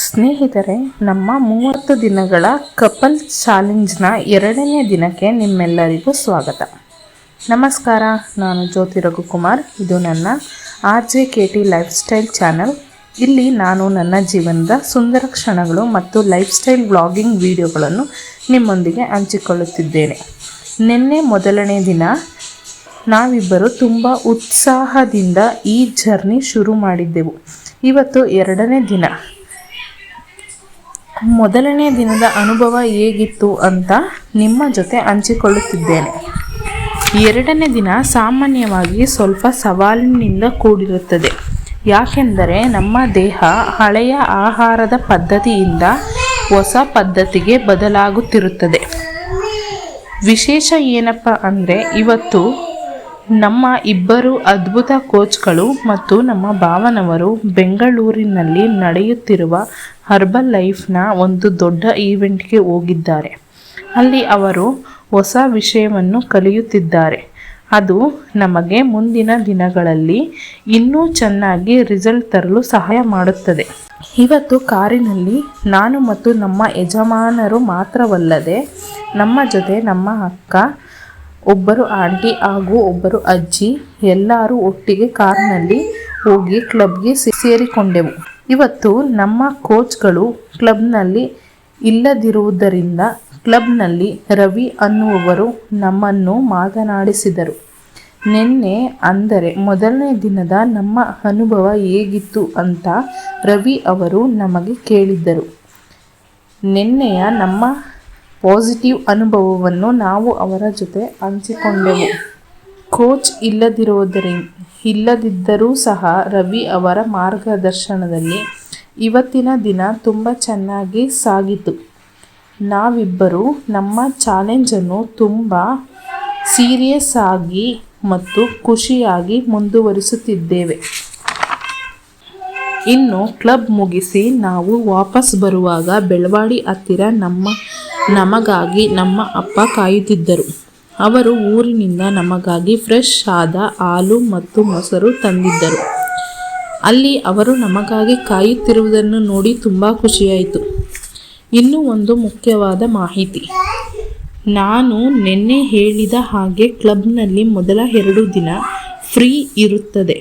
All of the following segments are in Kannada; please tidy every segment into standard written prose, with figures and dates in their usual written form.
ಸ್ನೇಹಿತರೆ, ನಮ್ಮ 30 ದಿನಗಳ ಕಪಲ್ ಚಾಲೆಂಜ್ನ 2ನೇ ದಿನಕ್ಕೆ ನಿಮ್ಮೆಲ್ಲರಿಗೂ ಸ್ವಾಗತ. ನಮಸ್ಕಾರ, ನಾನು ಜ್ಯೋತಿ ರಘುಕುಮಾರ್. ಇದು ನನ್ನ RJKT ಲೈಫ್ ಸ್ಟೈಲ್ ಚಾನಲ್. ಇಲ್ಲಿ ನಾನು ನನ್ನ ಜೀವನದ ಸುಂದರ ಕ್ಷಣಗಳು ಮತ್ತು ಲೈಫ್ ಸ್ಟೈಲ್ ವ್ಲಾಗಿಂಗ್ ವಿಡಿಯೋಗಳನ್ನು ನಿಮ್ಮೊಂದಿಗೆ ಹಂಚಿಕೊಳ್ಳುತ್ತಿದ್ದೇನೆ. ನಿನ್ನೆ ಮೊದಲನೇ ದಿನ ನಾವಿಬ್ಬರು ತುಂಬ ಉತ್ಸಾಹದಿಂದ ಈ ಜರ್ನಿ ಶುರು ಮಾಡಿದ್ದೆವು. ಇವತ್ತು 2ನೇ ದಿನ. ಮೊದಲನೇ ದಿನದ ಅನುಭವ ಹೇಗಿತ್ತು ಅಂತ ನಿಮ್ಮ ಜೊತೆ ಹಂಚಿಕೊಳ್ಳುತ್ತಿದ್ದೇನೆ. 2ನೇ ದಿನ ಸಾಮಾನ್ಯವಾಗಿ ಸ್ವಲ್ಪ ಸವಾಲಿನಿಂದ ಕೂಡಿರುತ್ತದೆ. ಯಾಕೆಂದರೆ ನಮ್ಮ ದೇಹ ಹಳೆಯ ಆಹಾರದ ಪದ್ಧತಿಯಿಂದ ಹೊಸ ಪದ್ಧತಿಗೆ ಬದಲಾಗುತ್ತಿರುತ್ತದೆ. ವಿಶೇಷ ಏನಪ್ಪ ಅಂದರೆ ಇವತ್ತು ನಮ್ಮ ಇಬ್ಬರು ಅದ್ಭುತ ಕೋಚ್ಗಳು ಮತ್ತು ನಮ್ಮ ಭಾವನವರು ಬೆಂಗಳೂರಿನಲ್ಲಿ ನಡೆಯುತ್ತಿರುವ ಹರ್ಬಲ್ ಲೈಫ್ನ ಒಂದು ದೊಡ್ಡ ಈವೆಂಟ್ಗೆ ಹೋಗಿದ್ದಾರೆ. ಅಲ್ಲಿ ಅವರು ಹೊಸ ವಿಷಯವನ್ನು ಕಲಿಯುತ್ತಿದ್ದಾರೆ. ಅದು ನಮಗೆ ಮುಂದಿನ ದಿನಗಳಲ್ಲಿ ಇನ್ನೂ ಚೆನ್ನಾಗಿ ರಿಸಲ್ಟ್ ತರಲು ಸಹಾಯ ಮಾಡುತ್ತದೆ. ಇವತ್ತು ಕಾರಿನಲ್ಲಿ ನಾನು ಮತ್ತು ನಮ್ಮ ಯಜಮಾನರು ಮಾತ್ರವಲ್ಲದೆ ನಮ್ಮ ಜೊತೆ ನಮ್ಮ ಅಕ್ಕ, ಒಬ್ಬರು ಆಂಟಿ ಹಾಗೂ ಒಬ್ಬರು ಅಜ್ಜಿ ಎಲ್ಲರೂ ಒಟ್ಟಿಗೆ ಕಾರ್ನಲ್ಲಿ ಹೋಗಿ ಕ್ಲಬ್ಗೆ ಸೇರಿಕೊಂಡೆವು. ಇವತ್ತು ನಮ್ಮ ಕೋಚ್ಗಳು ಕ್ಲಬ್ನಲ್ಲಿ ಇಲ್ಲದಿರುವುದರಿಂದ ಕ್ಲಬ್ನಲ್ಲಿ ರವಿ ಅನ್ನುವವರು ನಮ್ಮನ್ನು ಮಾತನಾಡಿಸಿದರು. ನಿನ್ನೆ ಅಂದರೆ ಮೊದಲನೇ ದಿನದ ನಮ್ಮ ಅನುಭವ ಹೇಗಿತ್ತು ಅಂತ ರವಿ ಅವರು ನಮಗೆ ಕೇಳಿದ್ದರು. ನಿನ್ನೆಯ ನಮ್ಮ ಪಾಸಿಟಿವ್ ಅನುಭವವನ್ನು ನಾವು ಅವರ ಜೊತೆ ಹಂಚಿಕೊಂಡೆವು. ಕೋಚ್ ಇಲ್ಲದಿದ್ದರೂ ಸಹ ರವಿ ಅವರ ಮಾರ್ಗದರ್ಶನದಲ್ಲಿ ಇವತ್ತಿನ ದಿನ ತುಂಬ ಚೆನ್ನಾಗಿ ಸಾಗಿತು. ನಾವಿಬ್ಬರು ನಮ್ಮ ಚಾಲೆಂಜನ್ನು ತುಂಬ ಸೀರಿಯಸ್ ಆಗಿ ಮತ್ತು ಖುಷಿಯಾಗಿ ಮುಂದುವರಿಸುತ್ತಿದ್ದೇವೆ. ಇನ್ನು ಕ್ಲಬ್ ಮುಗಿಸಿ ನಾವು ವಾಪಸ್ ಬರುವಾಗ ಬೆಳವಾಡಿ ಹತ್ತಿರ ನಮಗಾಗಿ ನಮ್ಮ ಅಪ್ಪ ಕಾಯುತ್ತಿದ್ದರು. ಅವರು ಊರಿನಿಂದ ನಮಗಾಗಿ ಫ್ರೆಶ್ ಆದ ಹಾಲು ಮತ್ತು ಮೊಸರು ತಂದಿದ್ದರು. ಅಲ್ಲಿ ಅವರು ನಮಗಾಗಿ ಕಾಯುತ್ತಿರುವುದನ್ನು ನೋಡಿ ತುಂಬ ಖುಷಿಯಾಯಿತು. ಇನ್ನೂ ಒಂದು ಮುಖ್ಯವಾದ ಮಾಹಿತಿ, ನಾನು ನಿನ್ನೆ ಹೇಳಿದ ಹಾಗೆ ಕ್ಲಬ್ನಲ್ಲಿ ಮೊದಲ 2 ದಿನ ಫ್ರೀ ಇರುತ್ತದೆ.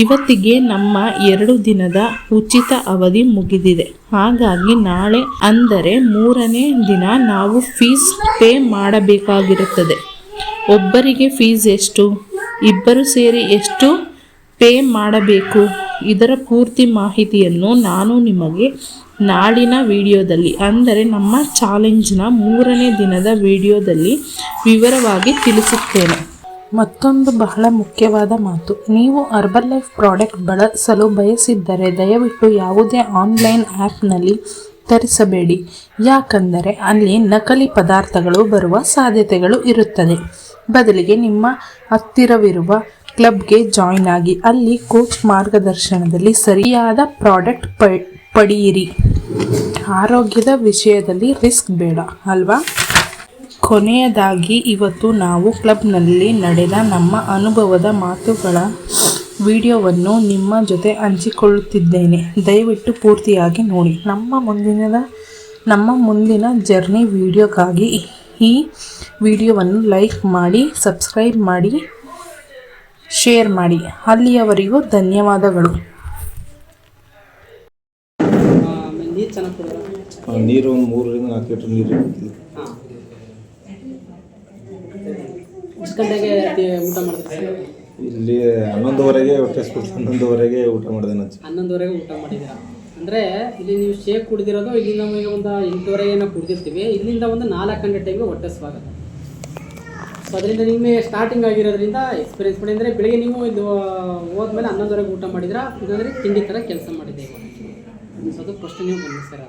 ಇವತ್ತಿಗೆ ನಮ್ಮ 2 ದಿನದ ಉಚಿತ ಅವಧಿ ಮುಗಿದಿದೆ. ಹಾಗಾಗಿ ನಾಳೆ ಅಂದರೆ 3ನೇ ದಿನ ನಾವು ಫೀಸ್ ಪೇ ಮಾಡಬೇಕಾಗಿರುತ್ತದೆ. ಒಬ್ಬರಿಗೆ ಫೀಸ್ ಎಷ್ಟು, ಇಬ್ಬರು ಸೇರಿ ಎಷ್ಟು ಪೇ ಮಾಡಬೇಕು, ಇದರ ಪೂರ್ತಿ ಮಾಹಿತಿಯನ್ನು ನಾನು ನಿಮಗೆ ನಾಳಿನ ವಿಡಿಯೋದಲ್ಲಿ ಅಂದರೆ ನಮ್ಮ ಚಾಲೆಂಜ್ನ 3ನೇ ದಿನದ ವಿಡಿಯೋದಲ್ಲಿ ವಿವರವಾಗಿ ತಿಳಿಸುತ್ತೇನೆ. ಮತ್ತೊಂದು ಬಹಳ ಮುಖ್ಯವಾದ ಮಾತು, ನೀವು ಹರ್ಬಲ್ ಲೈಫ್ ಪ್ರಾಡಕ್ಟ್ ಬಳಸಲು ಬಯಸಿದ್ದರೆ ದಯವಿಟ್ಟು ಯಾವುದೇ ಆನ್ಲೈನ್ ಆ್ಯಪ್ನಲ್ಲಿ ತರಿಸಬೇಡಿ. ಯಾಕಂದರೆ ಅಲ್ಲಿ ನಕಲಿ ಪದಾರ್ಥಗಳು ಬರುವ ಸಾಧ್ಯತೆಗಳು ಇರುತ್ತದೆ. ಬದಲಿಗೆ ನಿಮ್ಮ ಹತ್ತಿರವಿರುವ ಕ್ಲಬ್ಗೆ ಜಾಯಿನ್ ಆಗಿ ಅಲ್ಲಿ ಕೋಚ್ ಮಾರ್ಗದರ್ಶನದಲ್ಲಿ ಸರಿಯಾದ ಪ್ರಾಡಕ್ಟ್ ಪಡೆಯಿರಿ. ಆರೋಗ್ಯದ ವಿಷಯದಲ್ಲಿ ರಿಸ್ಕ್ ಬೇಡ ಅಲ್ವಾ? ಕೊನೆಯದಾಗಿ ಇವತ್ತು ನಾವು ಕ್ಲಬ್ನಲ್ಲಿ ನಡೆದ ನಮ್ಮ ಅನುಭವದ ಮಾತುಗಳ ವಿಡಿಯೋವನ್ನು ನಿಮ್ಮ ಜೊತೆ ಹಂಚಿಕೊಳ್ಳುತ್ತಿದ್ದೇನೆ. ದಯವಿಟ್ಟು ಪೂರ್ತಿಯಾಗಿ ನೋಡಿ. ನಮ್ಮ ಮುಂದಿನ ಜರ್ನಿ ವಿಡಿಯೋಗಾಗಿ ಈ ವಿಡಿಯೋವನ್ನು ಲೈಕ್ ಮಾಡಿ, ಸಬ್ಸ್ಕ್ರೈಬ್ ಮಾಡಿ, ಶೇರ್ ಮಾಡಿ. ಅಲ್ಲಿಯವರೆಗೂ ಧನ್ಯವಾದಗಳು. ನೀರು 3 ರಿಂದ 4 ಲೀಟರ್ ನೀರು ಇರುತ್ತದೆ. ಊಟ ಮಾಡಿದ್ರೆ ಇಲ್ಲಿ 11:30ಗೆ ಹೊಟ್ಟೆ ಸ್ಕೂಲ್ 11:30ಗೆ ಊಟ ಮಾಡಿದೆ. 11:30ಗೆ ಊಟ ಮಾಡಿದ್ದೀರಾ ಅಂದರೆ ಇಲ್ಲಿ ನೀವು ಶೇಕ್ ಕುಡಿದಿರೋದು ಇಲ್ಲಿಂದ ನಮಗೆ ಒಂದು 8:30 ಕುಡಿದಿರ್ತೀವಿ. ಇಲ್ಲಿಂದ ಒಂದು 4 ಗಂಟೆ ಟೈಮಿಗೆ ಹೊಟ್ಟೆ ಸ್ವಾಗತ. ಸೊ ಅದರಿಂದ ನಿಮಗೆ ಸ್ಟಾರ್ಟಿಂಗ್ ಆಗಿರೋದ್ರಿಂದ ಎಕ್ಸ್ಪೀರಿಯನ್ಸ್ ಮಾಡಿ. ಅಂದರೆ ಬೆಳಿಗ್ಗೆ ನೀವು ಇದು ಹೋದ್ಮೇಲೆ 11:30ಗೆ ಊಟ ಮಾಡಿದ್ರೆ ಇದಂದರೆ ತಿಂಡಿ ಥರ ಕೆಲಸ ಮಾಡಿದ್ದೇವೆ. ಸೊ ಅದು ಫಸ್ಟ್ ನೀವು ಗಮನಿಸ್ತಾರೆ.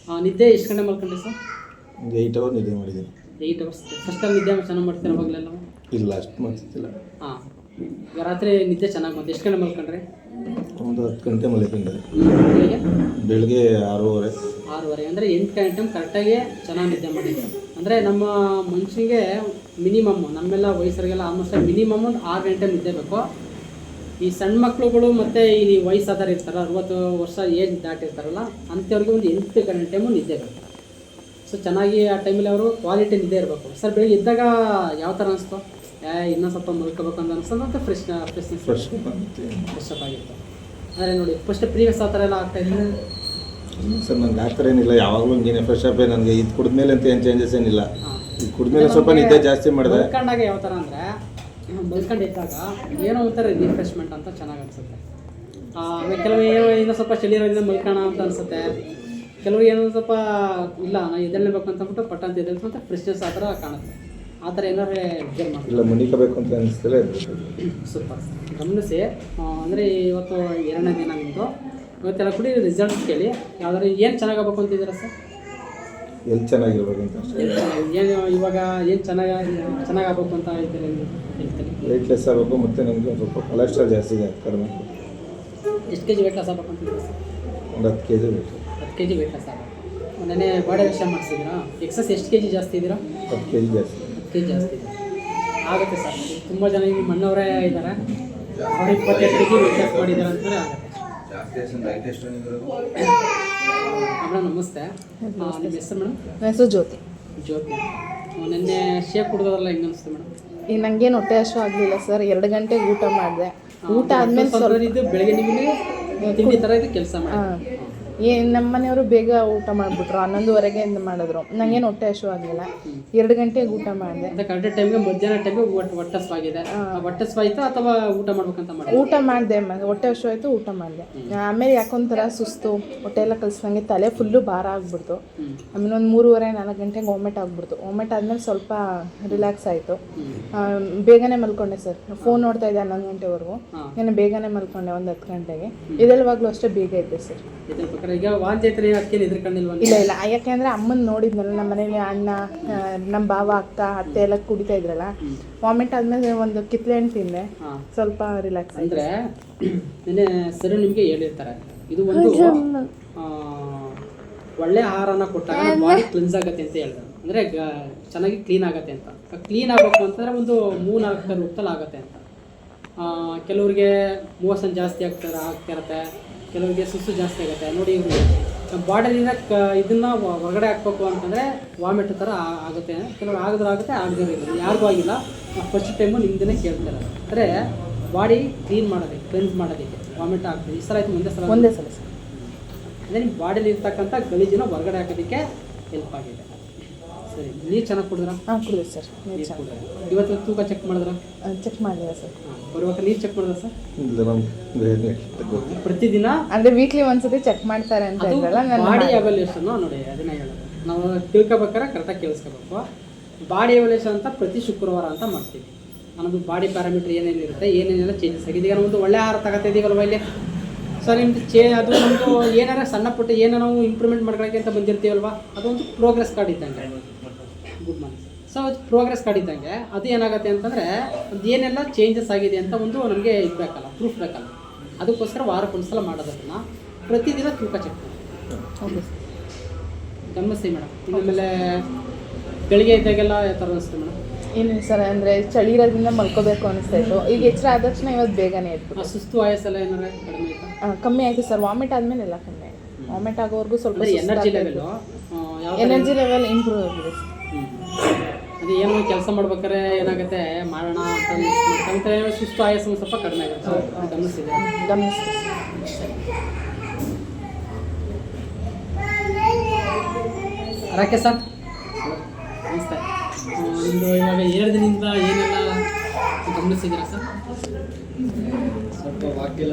ಅದು ನಿದ್ದೆ ಎಷ್ಟು ಗಂಟೆ ಮಾಡ್ಕೊಂಡ್ರಿ ಸರ್? 8 ಅವರ್ ನಿದ್ದೆ ಮಾಡಿದ್ದೀನಿ. 8 ಅವರ್ಸ್ ಫಸ್ಟಲ್ಲಿ ನಿದ್ದೆ ಚೆನ್ನಾಗಿ ಮಾಡ್ತೀರ ಅವಾಗಲೆಲ್ಲ? ಇಲ್ಲ, ಅಷ್ಟು ಮಾಡ್ತಿದ್ದಿಲ್ಲ. ಹಾಂ, ಈಗ ರಾತ್ರಿ ನಿದ್ದೆ ಚೆನ್ನಾಗಿ ಮಾಡ್ತೀವಿ. ಎಷ್ಟು ಗಂಟೆ ಮಲ್ಕೊಂಡ್ರೆ? ಒಂದು 10 ಗಂಟೆ ಮಲ್ಕೊಂಡ್ರೆ. ಬೆಳಿಗ್ಗೆ 6:30 ಅಂದರೆ 8 ಗಂಟೆ ಕರೆಕ್ಟಾಗಿ ಚೆನ್ನಾಗಿ ನಿದ್ದೆ ಮಾಡಿದ್ದೆ. ಅಂದರೆ ನಮ್ಮ ಮನುಷ್ಯನಿಗೆ ಮಿನಿಮಮ್, ನಮ್ಮೆಲ್ಲ ವಯಸ್ಸರಿಗೆಲ್ಲ ಆಲ್ಮೋಸ್ಟ್ ಮಿನಿಮಮ್ ಒಂದು 6 ಗಂಟೆ ನಿದ್ದೆ ಬೇಕು. ಈ ಸಣ್ಣ ಮಕ್ಳುಗಳು ಮತ್ತು ಈ ವಯಸ್ಸಾದವ್ರು ಇರ್ತಾರಲ್ಲ 60 ವರ್ಷ ಏಜ್ ದಾಟಿರ್ತಾರಲ್ಲ ಅಂಥವ್ರಿಗೆ ಒಂದು 8 ಗಂಟೆ ಟೈಮು ನಿದ್ದೆ ಬೇಕು. ಸೊ ಚೆನ್ನಾಗಿ ಆ ಟೈಮಲ್ಲಿ ಅವರು ಕ್ವಾಲಿಟಿ ನಿದ್ದೆ ಇರಬೇಕು. ಸರ್ ಬೆಳಿಗ್ಗೆ ಇದ್ದಾಗ ಯಾವ ಥರ ಅನಿಸ್ತು? ಇನ್ನೂ ಸ್ವಲ್ಪ ಮಲ್ಕೋಬೇಕು ಅಂತ ಅನಿಸ್ತದೆ ಮತ್ತು ಫ್ರೆಶ್ ಅಪ್ ಆಗಿತ್ತು. ಆದರೆ ನೋಡಿ ಫಸ್ಟ್ ಪ್ರೀವಿಯಸ್ ಆ ಥರ ಎಲ್ಲ ಆಗ್ತಾಯಿದೆ ಸರ್. ನನಗೆ ಆ ಥರ ಏನಿಲ್ಲ, ಯಾವಾಗಲೂ ಹಿಂಗೇನೆ ಫ್ರೆಶ್ ಅಪ್. ನನಗೆ ಇದು ಕುಡಿದ್ಮೇಲೆ ಅಂತ ಏನು ಚೇಂಜಸ್ ಏನಿಲ್ಲ. ಇದು ಕುಡಿದ್ಮೇಲೆ ಸ್ವಲ್ಪ ನಿದ್ದೆ ಜಾಸ್ತಿ ಮಾಡಿದೆ. ಮಲ್ಕೊಂಡಾಗ ಯಾವ ಥರ ಅಂದರೆ ಮಲ್ಕೊಂಡು ಇದ್ದಾಗ ಏನೋ ಒಂಥರ ರಿಫ್ರೆಶ್ಮೆಂಟ್ ಅಂತ ಚೆನ್ನಾಗಿ ಅನಿಸುತ್ತೆ. ಆಮೇಲೆ ಕೆಲವು ಏನೋ ಇನ್ನೂ ಸ್ವಲ್ಪ ಚಳಿ ಇರೋದ್ರಿಂದ ಮಲ್ಕೋಣ ಅಂತ ಅನಿಸುತ್ತೆ. ಕೆಲವರು ಏನೋ ಸ್ವಲ್ಪ ಇಲ್ಲ ನಾನು ಎದ್ದೇಳಬೇಕು ಅಂತ ಅಂದ್ಬಿಟ್ಟು ಪಟ್ಟ ಅಂತ ಎದ್ದೇಳ್ತು ಅಂತ ಫ್ರೆಶ್ನೆಸ್ ಆ ಥರ ಕಾಣುತ್ತೆ. ಆ ಥರ ಏನಾದ್ರೆ ಎದ್ದೇಳು ಮಾಡಿ ಇಲ್ಲ ಮನಿಕಬೇಕು ಅಂತ ಅನಿಸ್ತಲೇ. ಸೂಪರ್ ಗಮನಿಸಿ. ಅಂದರೆ ಇವತ್ತು 2ನೇ ದಿನ ನಿಮ್ಮದು. ಇವತ್ತೆಲ್ಲ ಕೂಡಿ ರಿಸಲ್ಟ್ ಕೇಳಿ ಯಾವ್ದಾದ್ರು ಏನು ಚೆನ್ನಾಗಾಗಬೇಕು ಅಂತಿದ್ದೀರಾ ಸರ್? ಎಲ್ಲಿ ಚೆನ್ನಾಗಿರ್ಬೇಕು ಅಂತ ಅಷ್ಟೇ. ಏನು ಇವಾಗ ಏನು ಚೆನ್ನಾಗಾಗಬೇಕು ಅಂತ ಹೇಳ್ತೀರಿ? ಹೇಳ್ತೀನಿ ವೆಯ್ಟ್ಲೆಸ್ ಆಗಬೇಕು ಮತ್ತು ನನಗೆ ಸ್ವಲ್ಪ ಕೊಲೆಸ್ಟ್ರಾಲ್ ಜಾಸ್ತಿ ಇದೆ, ಕಡಿಮೆ. ಎಷ್ಟು ಕೆ ಜಿ ವೆಯ್ಟ್ ಲಾಸ್ ಆಗಬೇಕು ಅಂತಿದ್ದೀರಾ ಸರ್? ಒಂದು 10 kg ಬೇಕು. 10 kg ವೆಯ್ಟ್ ಲಾಸ್ ಆಗಬೇಕು. ನೆನ್ನೆ ಬಾಡಿ ವಿಷಯ ಮಾಡಿಸಿದ್ದೀರಾ? ಎಕ್ಸಸ್ ಎಷ್ಟು kg ಜಾಸ್ತಿ ಇದ್ದೀರಾ? 10 kg ಜಾಸ್ತಿ. 10 kg ಜಾಸ್ತಿ ಇದೆ ಆಗುತ್ತೆ ಸರ್. ತುಂಬ ಜನ ಈಗ ಮಣ್ಣವರೇ ಇದ್ದಾರೆ, ಅವ್ರು 25 kg ವೆಯ್ಟ್ ಲಾಸ್ ಮಾಡಿದ್ದಾರೆ ಅಂತಾರೆ ಆಗುತ್ತೆ. ಮೇಡಮ್ ನಮಸ್ತೆ. ನಿಮ್ಮ ಹೆಸರು ಮೇಡಮ್? ನನ್ನ ಹೆಸರು ಜ್ಯೋತಿ. ಜ್ಯೋತಿ. ನಿನ್ನೆ ಶೇಕ್ ಕುಡಿದ್ರಲ್ಲ ಹೆಂಗೆ ಅನಿಸ್ತು ಮೇಡಮ್? ಈಗ ನನಗೇನು ಹೊಟ್ಟೆ ಹಸಿವು ಆಗಲಿಲ್ಲ ಸರ್. 2 ಗಂಟೆಗೆ ಊಟ ಮಾಡಿದೆ. ಊಟ ಆದಮೇಲೆ ಸ್ವಲ್ಪ ಇದು ಬೆಳಗ್ಗೆ ನಿಮಗೆ ತಿಂಡಿ ಥರ ಇದು ಕೆಲಸ ಮಾಡಿ ನಮ್ಮ ಮನೆಯವರು ಬೇಗ ಊಟ ಮಾಡಿಬಿಟ್ರು. 11:30ಗೆ ಮಾಡಿದ್ರು. ನನಗೇನು ಹೊಟ್ಟೆ ಹಸಿವು ಆಗಲಿಲ್ಲ. 2 ಗಂಟೆಗೆ ಊಟ ಮಾಡಿದೆ. ಅಂತ ಕರೆಕ್ಟ್ ಟೈಮ್ಗೆ ಮಧ್ಯಾಹ್ನ ಟೈಮ್ಗೆ ಹೊಟ್ಟೆ ಸ್ವಾಗಿದೆ. ಹೊಟ್ಟೆ ಸ್ವಾಯ್ತಾ ಅಥವಾ ಊಟ ಮಾಡ್ಬೇಕಂತ ಮಾಡಿ? ಊಟ ಮಾಡಿದೆ. ಹೊಟ್ಟೆ ಹಸಿವು ಆಯಿತು, ಊಟ ಮಾಡಿದೆ. ಆಮೇಲೆ ಯಾಕೊಂಥರ ಸುಸ್ತು, ಹೊಟ್ಟೆ ಎಲ್ಲ ಕಲಿಸ್ದಂಗೆ ತಲೆ ಫುಲ್ಲು ಭಾರ ಆಗ್ಬಿಡ್ತು. ಆಮೇಲೆ ಒಂದು 3:30-4 ಗಂಟೆಗೆ ವಾಮಿಟ್ ಆಗ್ಬಿಡ್ತು. ವಾಮಿಟ್ ಆದಮೇಲೆ ಸ್ವಲ್ಪ ರಿಲ್ಯಾಕ್ಸ್ ಆಯಿತು. ಬೇಗನೆ ಮಲ್ಕೊಂಡೆ ಸರ್. ಫೋನ್ ನೋಡ್ತಾ ಇದ್ದೆ 11 ಗಂಟೆವರೆಗೂ. ನಾನು ಬೇಗನೆ ಮಲ್ಕೊಂಡೆ ಒಂದು 10 ಗಂಟೆಗೆ. ಇದೆಲ್ಲವಾಗಲೂ ಅಷ್ಟೇ ಬೇಗ ಇದ್ದೆ ಸರ್. ಈಗ ವಾಂತಿ ಐತ್ರಿ, ಅದಕ್ಕೆ ಹೆದರ್ಕೊಂಡಿಲ್ವ? ಇಲ್ಲ ಯಾಕೆಂದ್ರೆ ಅಮ್ಮನ ನೋಡಿದ್ನಲ್ಲ, ನಮ್ಮ ಮನೇಲಿ ಅಣ್ಣ, ನಮ್ಮ ಭಾವ, ಅಕ್ಕ, ಅತ್ತೆ ಎಲ್ಲ ಕುಡಿತಾ ಇದ್ರಲ್ಲ. ವಾಮಿಟ್ ಆದ್ಮೇಲೆ ಒಂದು ಕಿತ್ಲೆ ಹಣ್ಣು ತಿಂದೆ, ಸ್ವಲ್ಪ ರಿಲ್ಯಾಕ್ಸ್. ಅಂದ್ರೆ ನೆನ್ನೆ ಸರ್ ನಿಮ್ಗೆ ಹೇಳಿರ್ತಾರೆ ಇದು ಒಂದು ಒಳ್ಳೆ ಆಹಾರನ ಕೊಟ್ಟಾಗ ಬಾಡಿ ಕ್ಲಿನ್ಸ್ ಆಗತ್ತೆ ಅಂತ ಹೇಳಿದ್ರು. ಅಂದ್ರೆ ಚೆನ್ನಾಗಿ ಕ್ಲೀನ್ ಆಗತ್ತೆ ಅಂತ. ಕ್ಲೀನ್ ಆಗಬೇಕು ಅಂತಂದ್ರೆ ಒಂದು 3-4 ರೂಪದಲ್ಲಿ ಆಗತ್ತೆ ಅಂತ. ಕೆಲವ್ರಿಗೆ ಮೋಷನ್ ಜಾಸ್ತಿ ಆಗ್ತಿರತ್ತೆ, ಕೆಲವರಿಗೆ ಸುಸ್ತು ಜಾಸ್ತಿ ಆಗುತ್ತೆ. ನೋಡಿ ಇವ್ರಿಗೆ ಬಾಡಿಲಿಂದ ಇದನ್ನು ಹೊರಗಡೆ ಹಾಕ್ಬೇಕು ಅಂತಂದರೆ ವಾಮಿಟ್ ಥರ ಆಗುತ್ತೆ. ಕೆಲವರು ಆಗುತ್ತೆ, ಆಗದೇ ಇಲ್ಲ. ಯಾರಿಗೂ ಆಗಿಲ್ಲ. ಫಸ್ಟ್ ಟೈಮು ನಿಮ್ಮದನ್ನೇ ಕೇಳ್ತಾರೆ. ಅಂದರೆ ಬಾಡಿ ಕ್ಲೀನ್ ಮಾಡೋದಕ್ಕೆ, ಕ್ಲೆನ್ಸ್ ಮಾಡೋದಕ್ಕೆ ವಾಮಿಟ್ ಆಗ್ತದೆ. ಈ ಸಲ ಆಯಿತು, ಒಂದೇ ಸಲ ಸರ್. ಅದೇ ನಿಮ್ಮ ಬಾಡಿಲಿ ಇರ್ತಕ್ಕಂಥ ಗಲೀಜನ್ನ ಹೊರಗಡೆ ಹಾಕೋದಕ್ಕೆ ಹೆಲ್ಪ್ ಆಗಿದೆ. ಸರಿ, ನೀರು ಚೆನ್ನಾಗಿ ಕುಡಿದ್ರಾ? ಕುಡಿದೆ ಸರ್. ಇವತ್ತು ತೂಕ ಚೆಕ್ ಮಾಡಿದ್ರಾ? ಚೆಕ್ ಮಾಡಿದೆ ಸರ್. ಬರುವಾಗ ನೀರು ಚೆಕ್ ಮಾಡಿದ್ರ ಸರ್? ಇಲ್ಲ, ಪ್ರತಿದಿನ ಅಂದರೆ ವೀಕ್ಲಿ ಒಂದ್ಸತಿ ಚೆಕ್ ಮಾಡ್ತಾರೆ ಅಂತ ಹೇಳಿದ್ರಲ್ಲ. ಬಾಡಿ ಎವಲ್ಯೂಷನ್ ನೋಡಿ, ಅದನ್ನ ಹೇಳೋದು ನಾವು ತಿಳ್ಕೊಬೇಕಾದ್ರೆ ಕರೆಕ್ಟಾಗಿ ಕೇಳಿಸ್ಕೋಬೇಕು. ಬಾಡಿ ಎವಲ್ಯೂಷನ್ ಅಂತ ಪ್ರತಿ ಶುಕ್ರವಾರ ಅಂತ ಮಾಡ್ತೀವಿ. ನಮ್ಮದು ಬಾಡಿ ಪ್ಯಾರಾಮೀಟರ್ ಏನೇನಿರುತ್ತೆ, ಏನೇನೆಲ್ಲ ಚೇಂಜಸ್ ಆಗಿದೆ. ಈಗ ಒಂದು ಒಳ್ಳೆ ಆಹಾರ ತಗೋತಿದ್ದೀವಲ್ವ ಇಲ್ಲಿ. ಸೊ ನಿಮ್ದು ಅದು ನಮ್ಮದು ಏನಾರ ಸಣ್ಣ ಪುಟ್ಟ ಏನೋ ನಾವು ಇಂಪ್ರೂವ್ಮೆಂಟ್ ಮಾಡ್ಕೊಳ್ಳೋಕ್ಕೆ ಅಂತ ಬಂದಿರ್ತೀವಲ್ವ, ಅದೊಂದು ಪ್ರೋಗ್ರೆಸ್ ಕಾರ್ಡ್ ಇದ್ದಂಗೆ. Good morning. ಸೊ ಅದು ಪ್ರೋಗ್ರೆಸ್ ಕಾರ್ಡ್ ಇದ್ದಂಗೆ. ಅದು ಏನಾಗುತ್ತೆ ಅಂತಂದರೆ ಅದು ಏನೆಲ್ಲ ಚೇಂಜಸ್ ಆಗಿದೆ ಅಂತ ಒಂದು ನಮಗೆ ಇದು ಬೇಕಲ್ಲ, ಪ್ರೂಫ್ ಬೇಕಲ್ಲ. ಅದಕ್ಕೋಸ್ಕರ ವಾರಕ್ಕೊಂದ್ಸಲ ಮಾಡೋದನ್ನು ಪ್ರತಿದಿನ ತೂಕ ಚೆಕ್ ಮಾಡಿ ಗಮನಿಸಿ ಮೇಡಮ್. ಆಮೇಲೆ ಬೆಳಿಗ್ಗೆ ಇದ್ದಾಗೆಲ್ಲ ಯಾವ ಥರ ಅನಿಸ್ತು ಮೇಡಮ್? ಏನಿಲ್ಲ ಸರ್, ಅಂದರೆ ಚಳಿ ಇರೋದ್ರಿಂದ ಮಲ್ಕೋಬೇಕು ಅನಿಸ್ತಾ ಇತ್ತು. ಈಗ ಎಚ್ಚರ ಆದ ತಕ್ಷಣ ಇವತ್ತು ಬೇಗನೆ ಇತ್ತು. ಸುಸ್ತು ಆಯಸ್ಸೆಲ್ಲ ಏನಾರ ಕಡಿಮೆ ಆಯಿತಾ? ಕಮ್ಮಿ ಆಯಿತು ಸರ್. ವಾಮಿಟ್ ಆದಮೇಲೆ ಎಲ್ಲ ಕಮ್ಮಿ ಆಯಿತು. ವಾಮಿಟ್ ಆಗೋವರೆಗೂ ಸ್ವಲ್ಪ ಎನರ್ಜಿ ಲೆವೆಲ್ ಇಂಪ್ರೂವ್ ಆಗಿದೆ. ಅದು ಏನೋ ಕೆಲಸ ಮಾಡ್ಬೇಕಾದ್ರೆ ಏನಾಗುತ್ತೆ, ಮಾಡೋಣ ಅಂತ ಸುಸ್ತು ಆಯಾಸ ಸ್ವಲ್ಪ ಕಡಿಮೆ ಆಗುತ್ತೆ. ಗಮನಿಸಿದೆ. ರಾಕೆ ಸರ್ ನಮಸ್ತೆ. ನಿಮ್ಮದು ಇವಾಗ 2 ದಿನದಿಂದ ಏನೆಲ್ಲ ಗಮನಿಸಿದ್ದೀರಾ ಸರ್? ಸ್ವಲ್ಪ ವಾಕ್ಯ